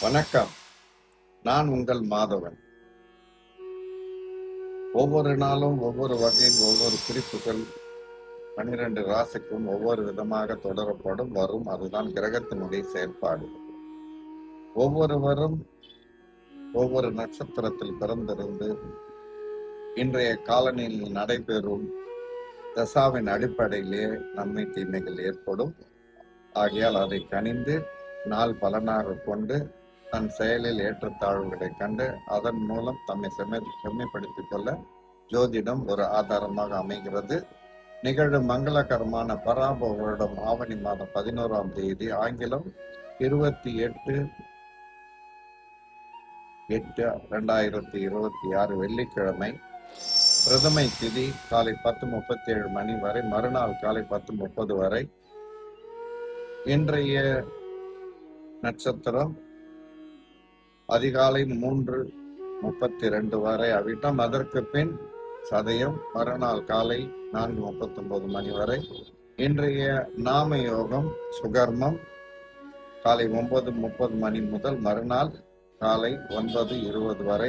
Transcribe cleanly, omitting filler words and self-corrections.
வணக்கம். நான் உங்கள் மாதவன். ஒவ்வொரு நாளும் ஒவ்வொரு வகையில் ஒவ்வொரு குறிப்புகள் 12 ராசிக்கும் ஒவ்வொரு விதமாக தொடரப்படும் வரும். அதுதான் கிரகத்தினுடைய செயல்பாடு. ஒவ்வொருவரும் ஒவ்வொரு நட்சத்திரத்தில் பிறந்திருந்து இன்றைய காலனியில் நடைபெறும் தசாவின் அடிப்படையிலே நன்மை தீமைகள் ஏற்படும். ஆகையால் அதை கணிந்து நாள் பலனாக கொண்டு தன் செயலில் ஏற்றத்தாழ்வுகளை கண்டு அதன் மூலம் தம்மை செம்மைப்படுத்திக் கொள்ள ஜோதிடம் ஒரு ஆதாரமாக அமைகிறது. நிகழும் மங்களகரமான பராப வருடம் ஆவணி மாதம் 11ஆம் தேதி, ஆங்கிலம் 28/8/2026 வெள்ளிக்கிழமை. பிரதமை திதி காலை 10:37 மணி வரை, மறுநாள் காலை 10:30 வரை. இன்றைய நட்சத்திரம் அதிகாலை 3:32 வரை அவிட்டம், அதற்கு பின் சதயம், மறுநாள் காலை 4:39 மணி வரை. இன்றைய நாம யோகம் சுகர்மம் காலை 9:30 மணி முதல் மறுநாள் காலை 9:20 வரை.